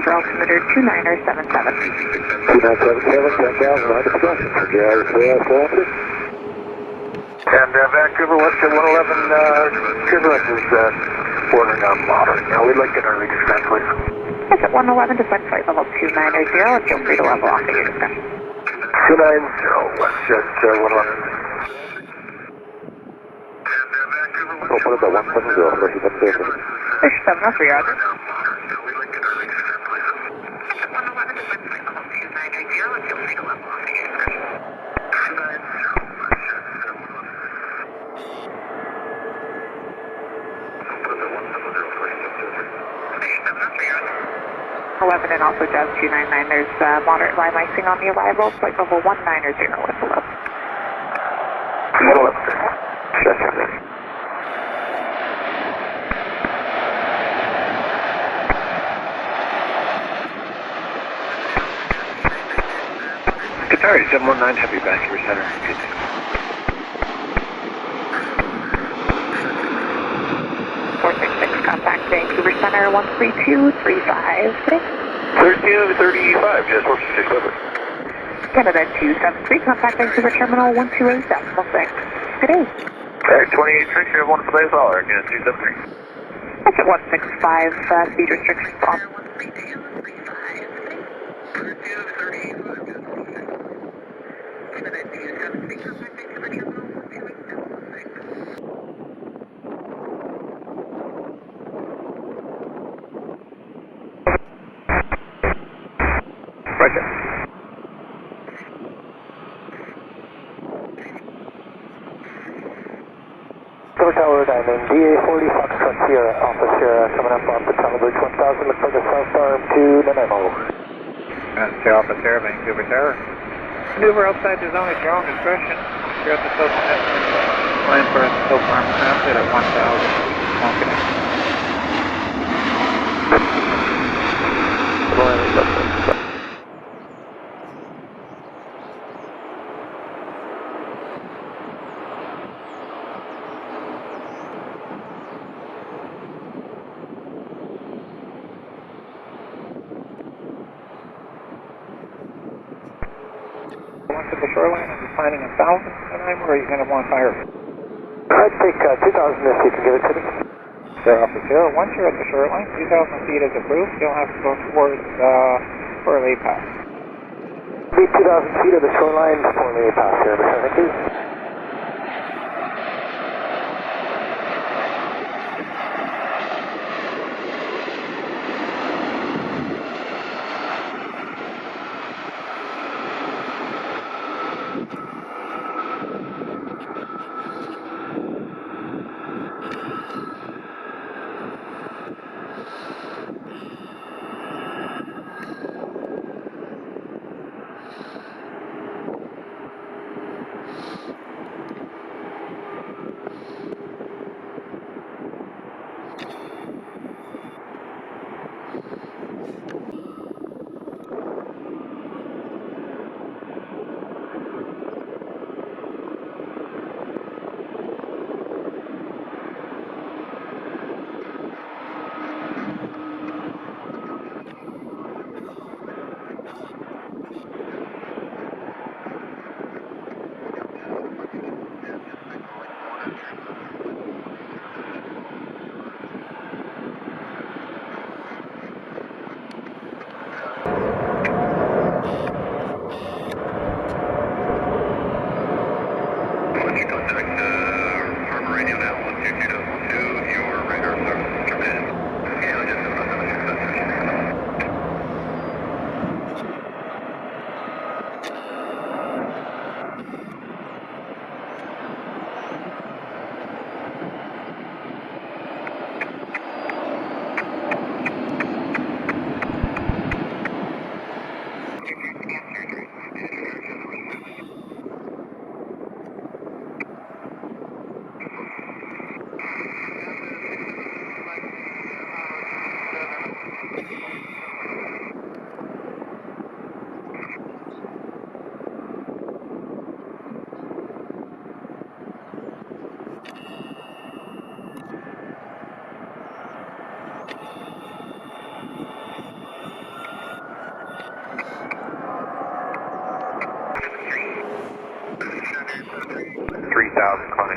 over altimeter 2977. 2977, 10,000, right discussion for JR 400. And Vancouver, WestJet 111, Eurowings is bordering on moderate. We'd like to get early descent, please. Yes, at 111, descent flight level 290, and feel free to level off at your descent. 290, WestJet 111. Open up at 170, first you can see. 670, roger. And also Jazz 299, there's moderate lime icing on the arrival, flight level 190 with below. 111. Check it. Cathay 719 Heavy Vancouver Center. 466, contact Vancouver Center 13235. 1335, just 466 over. Canada 273, contact Vancouver Terminal 128.6. Good day. Okay, 28 you have one for days all, Canada 273. That's at 165, speed restrictions on. Roger. Tower Diamond, DA40 Foxtrot Sierra, Alpha Sierra, coming up off the Tower Bridge 1000, look for the south arm to Nanaimo. That's the Alpha Sierra, Vancouver Tower. Maneuver outside the zone at your own discretion. You're at the south end. Line for South Arm Transit at 1000. Won't connect. To the shoreline, are you planning 1,000 tonight, or are you going to want higher? I'd take 2,000 if you can give it to me. Sure, Alpha Sierra. Once you're at the shoreline, 2,000 feet is approved. You'll have to go towards Flair pass. Be 2,000 feet of the shoreline before the pass here, thank you.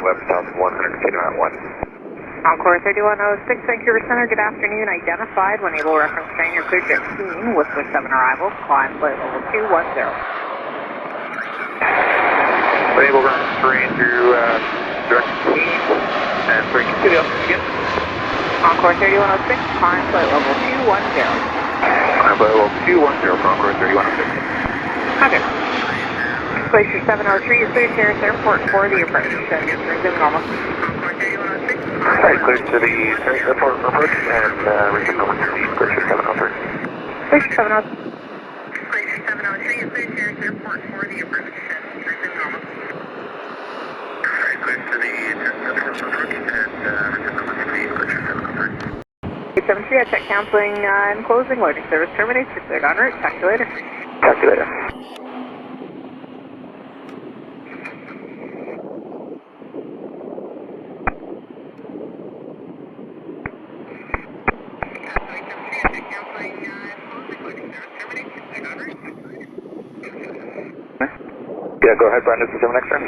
11 south 100, continue at 1. Encore 3106, Vancouver Center, good afternoon. Identified when able, reference train, you're cleared jet Keene with 7 arrivals, climb flight level 210. When able, reference train through direct Keene, and sorry, continue up again. Encore 3106, climb flight level 210. Climb flight level 210 for Encore 3106. Okay. Glacier 703 is cleared Terrace Airport for the approach. Resume normal. Alright, clear to the Terrace Airport approach and resume normal to the Glacier 703. Glacier 703. Glacier 703 is cleared Terrace Airport for the approach and resume normal. Alright, clear to the Terrace Airport approach and resume normal to the Glacier 703. 73, I check canceling and closing. Loading service terminates. Proceed en route. Talk to you later. Talk to you later. Yeah, go ahead, Brandon, 7 X-ray.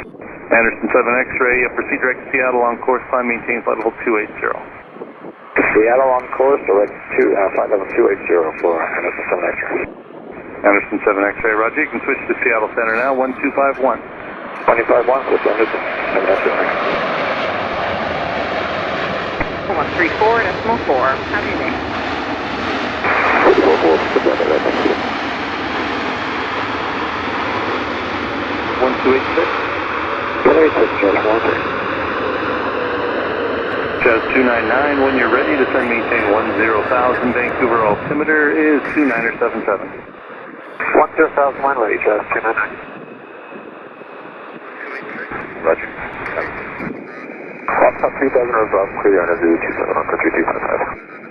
Anderson 7 X-ray, proceed direct to Seattle on course, climb, maintain flight level 280. Seattle on course, direct to flight level 280 for Anderson 7 X-ray. Anderson 7 X-ray, roger, you can switch to Seattle Center now, 1251. 1251, with Anderson 7 X-ray. 134.4. Have you made? 1286. 1286, Jordan, 1-3. Jazz 299, when you're ready, descend maintain 10,000, Vancouver altimeter is 2977. 10,000 line ready, Jazz 299. Roger. Top 3000 above, clear under 27 on 3255.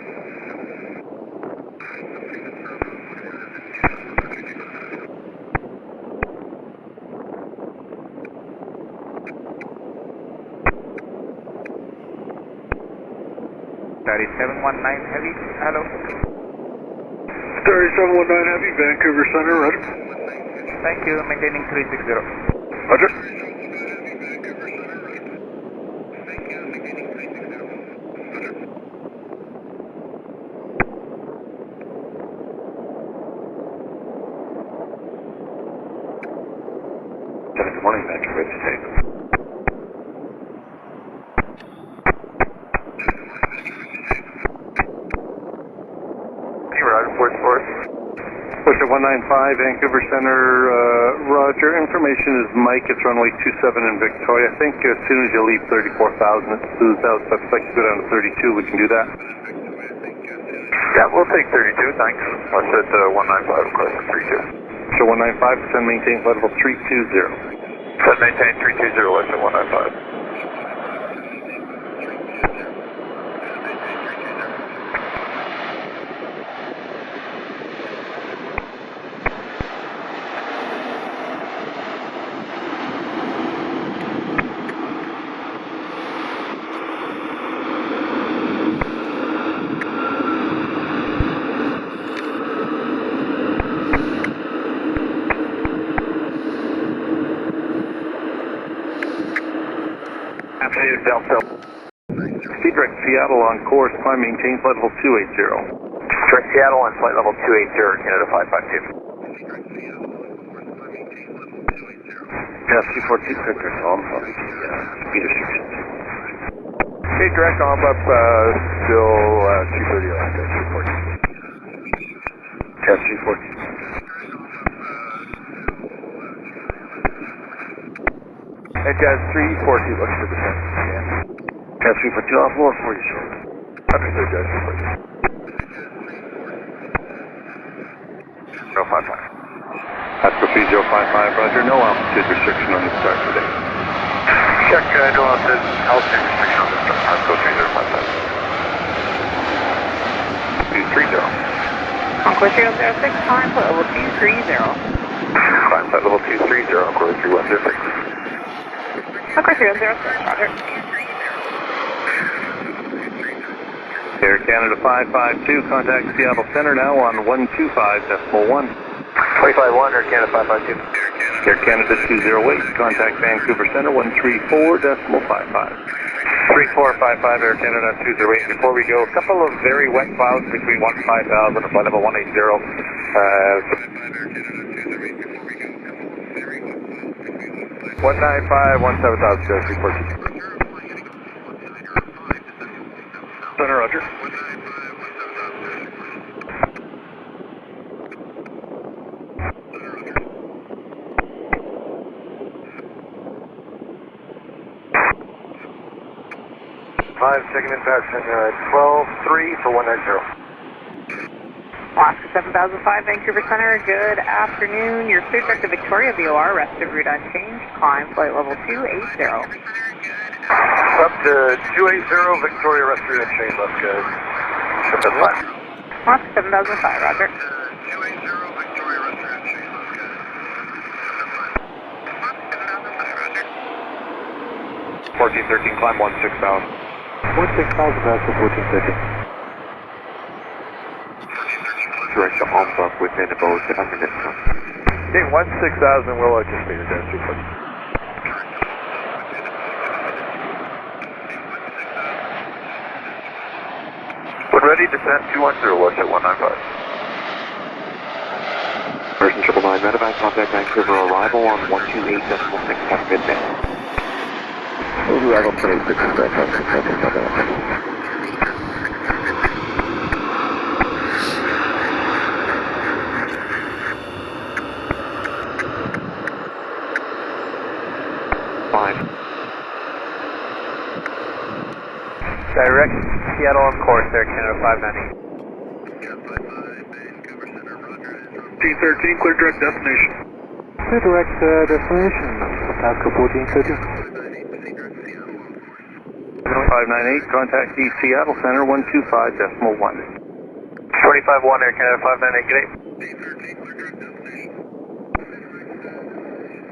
Starry 719 Heavy, hello. Starry 719 Heavy, Vancouver Center, roger. Thank you, maintaining 360. Roger. Good morning, Vancouver, to take. Pusher 195, Vancouver Center, roger. Information is Mike, it's runway 27 in Victoria. I think as soon as you leave 34,000, it smooths out, so if you'd like to go down to 32, we can do that. Yeah, we'll take 32, thanks. Let's set 195, of course, 32. Pusher 195, descend maintain flight level 320. Set maintain 320, let's set 195. Proceed direct Seattle on course, climb, maintain flight level 280. Direct Seattle on flight level 280, Canada 552. Yeah, 242 Victor, so I'm sorry. Speed restrictions. Okay, direct arm up, still 230 left, 240. Yeah, 214. And Jazz 340, looks for descent. Yeah. Jazz 342 off, lower 40 short. Understood, Jazz 340. 055. That's proceed 055, roger. No altitude restriction on the start today. Check, no altitude restriction on the start. Go 3057. 230. Encore 006, climb flight level 230. Climb flight level 230, Encore 3106. Encore 006, roger. Air Canada 552, contact Seattle Center now on 125.1. 251, Air Canada 552. Air Canada 20 contact Vancouver Center 134.55. 3455 Air Canada 208. Before we go, a couple of very wet clouds between 15000 and flight level 180. 195, 17000, just report. Center, roger. Second impact, 12-3 for 190. Alaska 7005, Vancouver Center, good afternoon. Your clear direct to Victoria, VOR, rest of route unchanged, climb flight level 280. Up to 280, Victoria, rest of route unchanged, let's go. Ship that fine. Alaska 7005, roger. 280, Victoria, rest of route unchanged, let's go. Ship that fine. 1413, climb 16,000. 16,000 past the 1430. Direct to Alpha within about a minute. Okay, 16,000, we'll just leave it there. When ready, descent 210, watch at 195. Person 999, medevac contact Vancouver, arrival on 128.6 midday. Arrival 26, Direct Seattle on course, Air Canada 590. 13, clear direct destination. Clear direct destination, Alaska 1430. 598, contact East Seattle Center 125.1. 25-1 Air Canada 598, good day.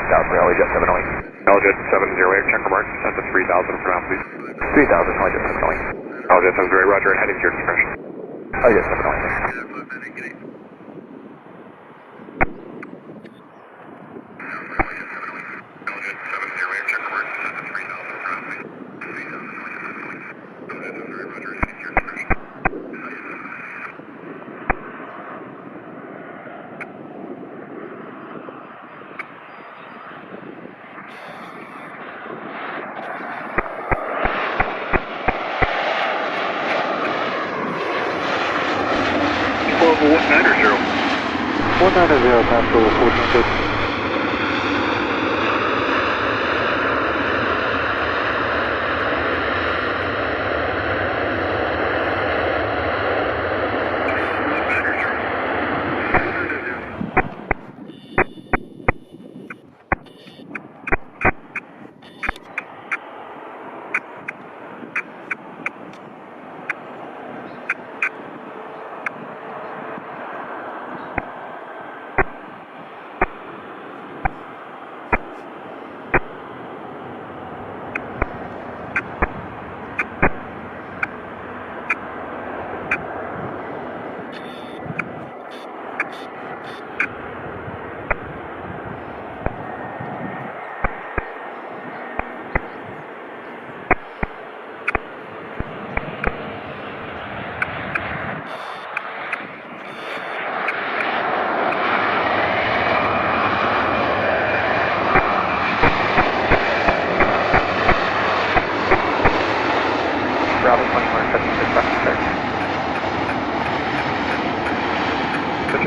South Rally Jet 708. LJet 708, checker mark, descent to 3,000 for now, please. 3000, Jet 708. LJet 708, roger, and heading to your discretion. Jet 708. Level 190, past the 1430.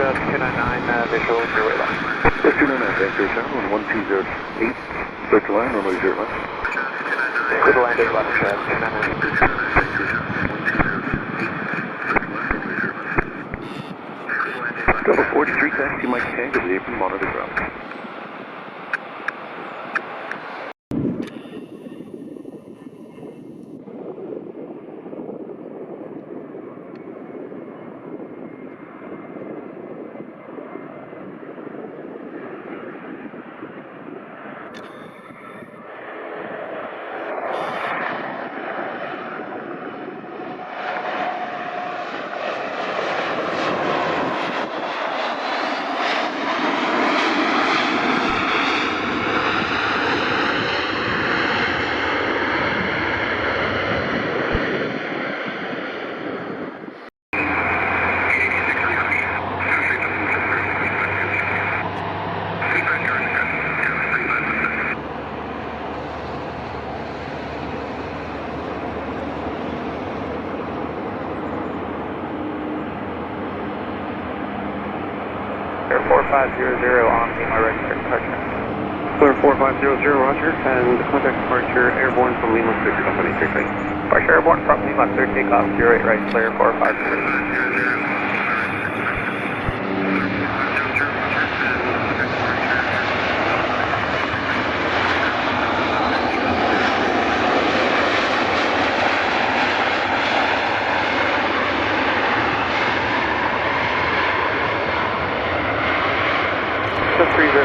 Jetz 299, visual, your way line. Jetz 299, Vancouver Center on 1208. Clear to land, runway 0 left. Clear to land, 8 left, Jetz 299. Delta 43, taxi Mike Tango, the apron, monitor ground. 4500 on my regular departure. Flair 4500, roger, and contact departure airborne from Lima Cruiser Company, take right. Departure airborne from Lima, clear takeoff, 08 right, Flair 4500.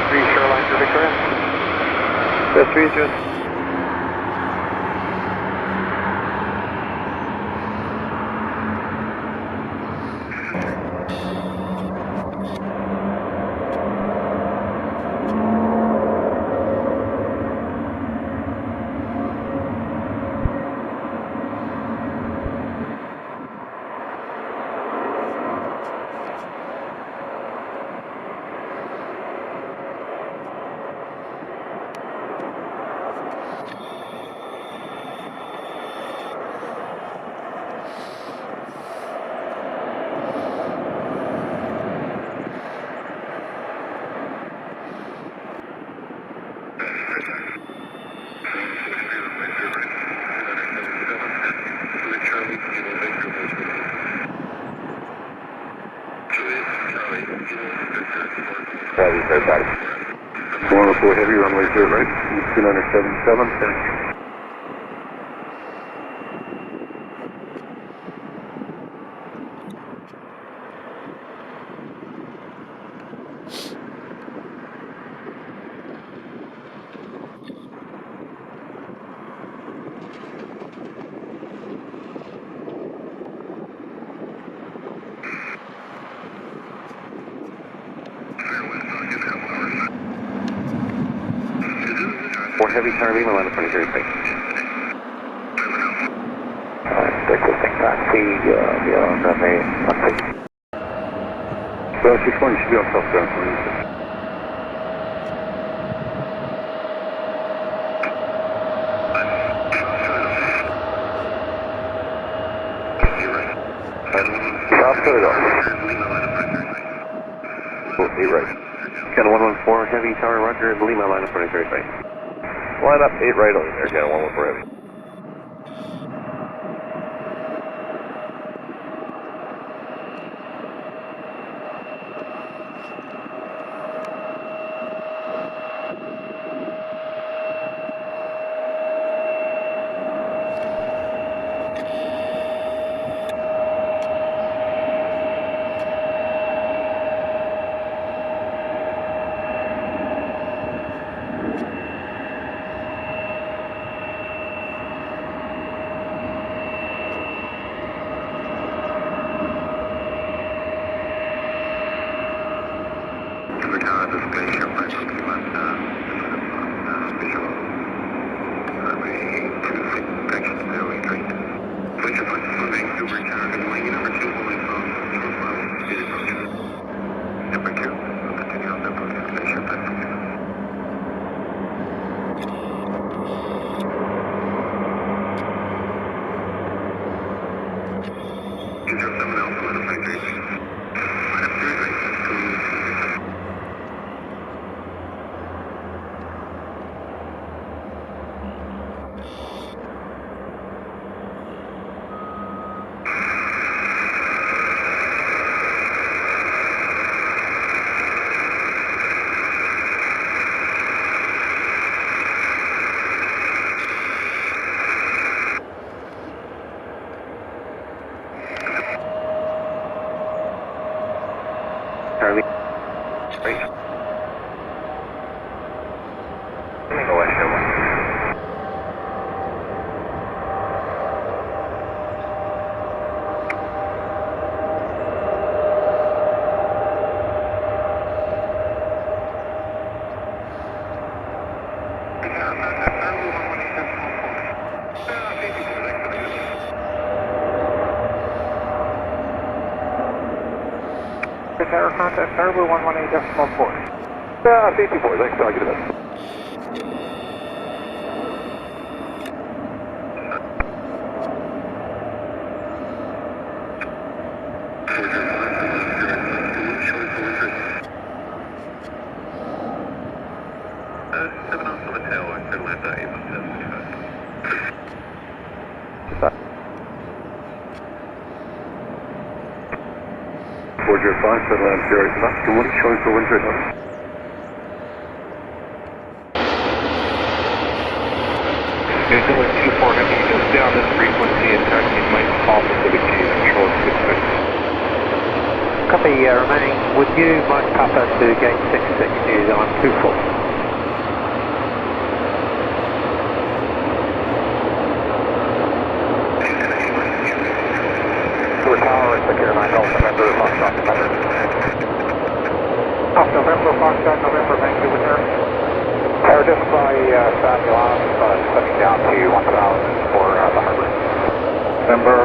Shoreline for Victoria. 30. One report heavy, runway 0 right, 2977, thank you. For heavy tower Lima, line of 23, right. Existing taxi, beyond the main. So 61, you should be on southbound 26. South to the door. 8 right. Got a 114 heavy tower, roger, Lima, line of 23, right. Line up 8 right over there, got a 114 heavy. Charlie. Right. Go west, Sherwood. Tower contact Starblue 118.4. Safety 4, thanks, I'll get it up. Roger 5, settle and Sierra Oscar, what are you showing for wind right now? New Zealand 24 heavy, just down this frequency and taxiing Mike off Pacific G, control 66. Copy, remaining with you, Mike Papa to gate 66, New Zealand 24. Tower, it's the Airlines, November, Foxtrot, November. Off November, Foxtrot, November, Vancouver, there. We're just by Samuel Island, stepping down to 1000 for the harbor. November,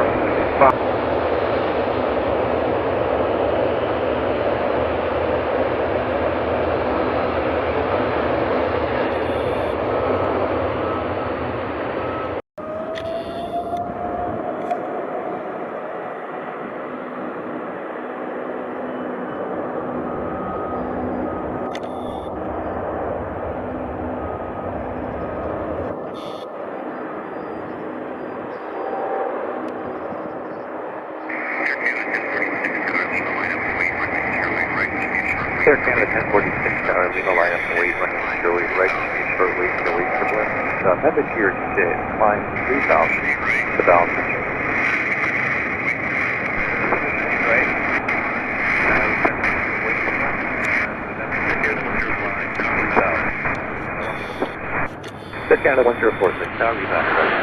Air Canada 1046 Tower, Lima line up and wait, running Airways, right, shortly, Airways, triple M. Method here today, climb 3000, the balance. Right. Air Canada 1046 Tower, Lima, right.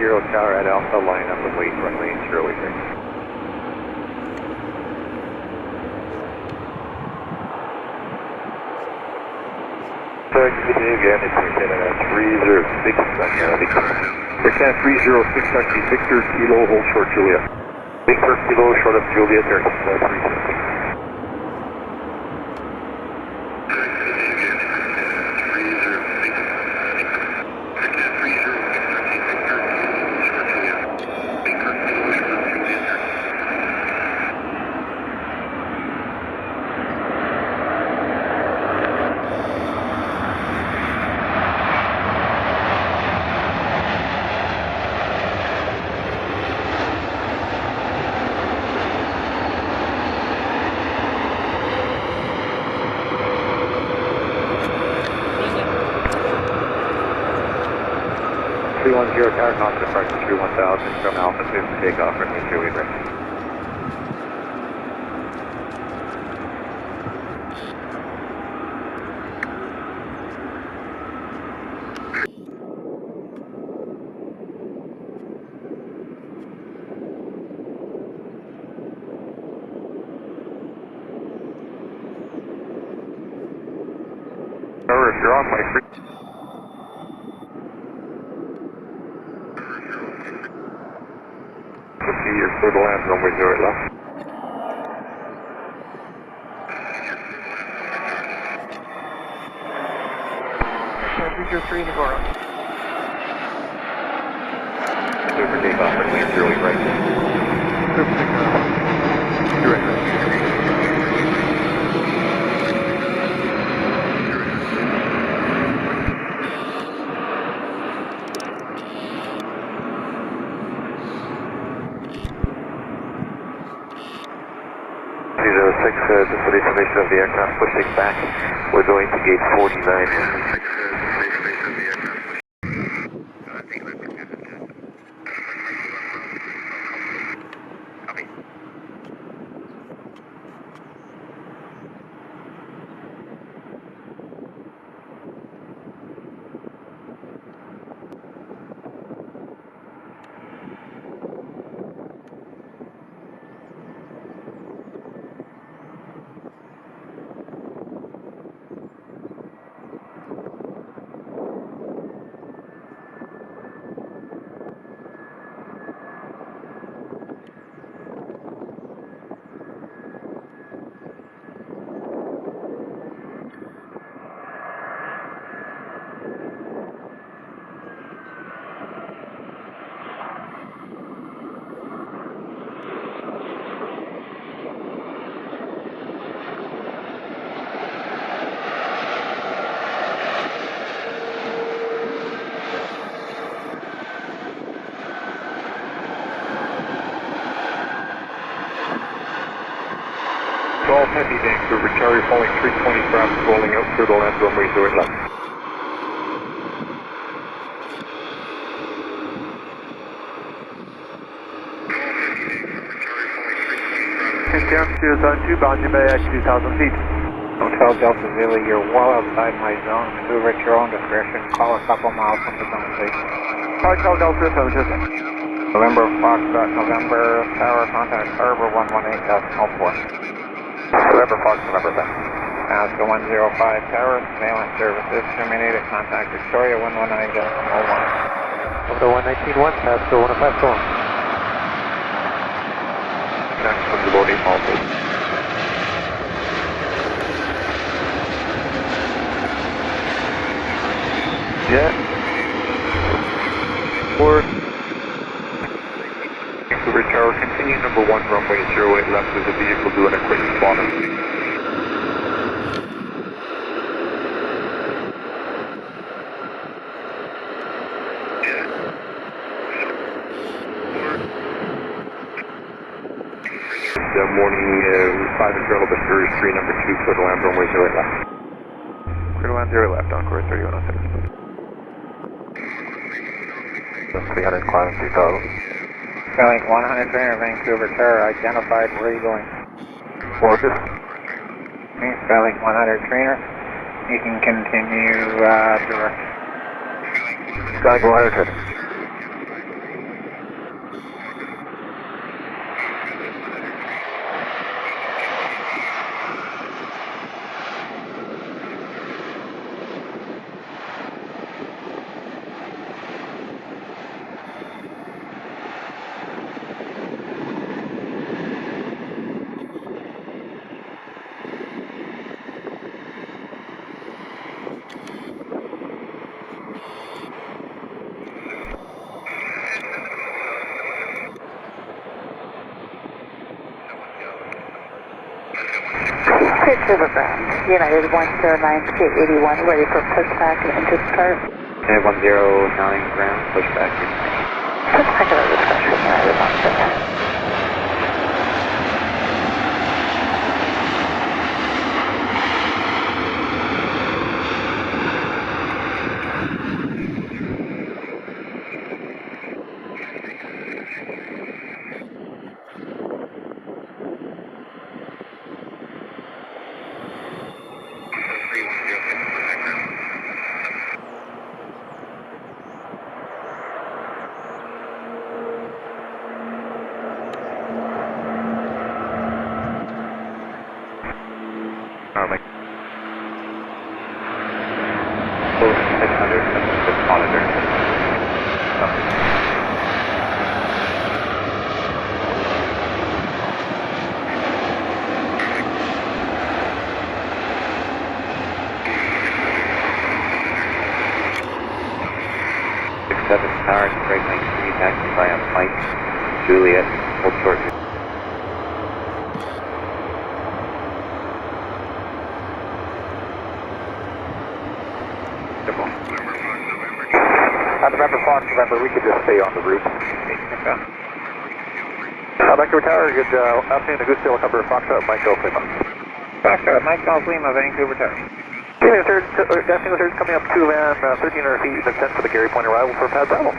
Zero Tower at Alpha, line up and wait, runway, Airways, right. So, good day again, it's Air Canada 306, Air Canada 306, taxi Victor, Kilo, hold short Juliet. Victor, Kilo, short of Juliet, Air Canada 306. Tower, knock departure through 1000 from Alpha 2 for takeoff, runway, Airways, right. If you're on my free... You're clear to land runway 0 left. Roger 3 to Goro. Clear for takeoff, runway, Airways, right. Clear for takeoff. You're right. Just for the information of the aircraft pushing back, we're going to gate 49. Golf Heavy Vancouver Tower, following 320 traffic rolling out through the land runway 08 left. Interior Zone 2, boundary bay at 2,000 feet. Hotel Delta Zulu, you're well outside my zone. Maneuver at your own discretion. Call a couple miles from the zone, please. Hotel Delta, affirmative. November Foxtrot, November Tower, contact Harbor 118.04. November Fox, November back. Alaska 105 Tower, surveillance services terminated. Contact Victoria 119.01. Over to 119.1, pass to 105 storm. Next one's about 8 miles, please. Yeah. Or Vancouver Tower, continue number 1, runway 08 left. There's a vehicle doing a quick spawner. Morning 5 and Journal, but Series 3, number 2, clear to land, runway 08 left. Clear to land 08 left, on course 3106. 300, climbing 3000. Spelling 100 trainer, Vancouver Tower, identified. Where are you going? Orcus. Spelling 100 trainer. You can continue direct. Sky 100 trainer. United 109K81, ready for pushback and into start. United 109 ground, pushback. Pushback of the discussion, United 109. Towers, Craig 93, taxi via Mike, Juliet, hold short. November Fox, November, we could just stay on the route. Vancouver Tower, good afternoon, the Goose Tail cover, Foxtrot, Mike Golf Lima. Foxtrot, Mike Golf Lima, Vancouver Tower. Destination third coming up to land 1,300 feet, descent for the Gary Point arrival for Pad Bravo.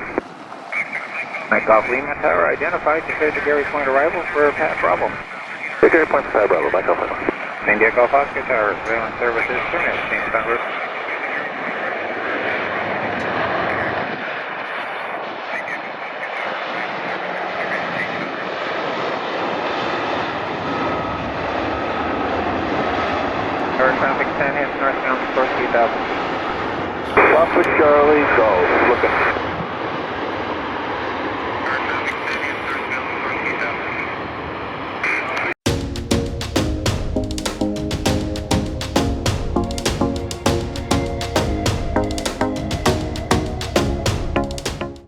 Mike Golf Lima Tower, identified, declared the Gary Point arrival for Pad Bravo. The Gary Point for Pad Bravo, Mike Golf Lima. India Golf Oscar Tower, surveillance services terminated, change on route. Traffic 10 is northbound for 3,000 feet. Papa Charlie, go. Looking.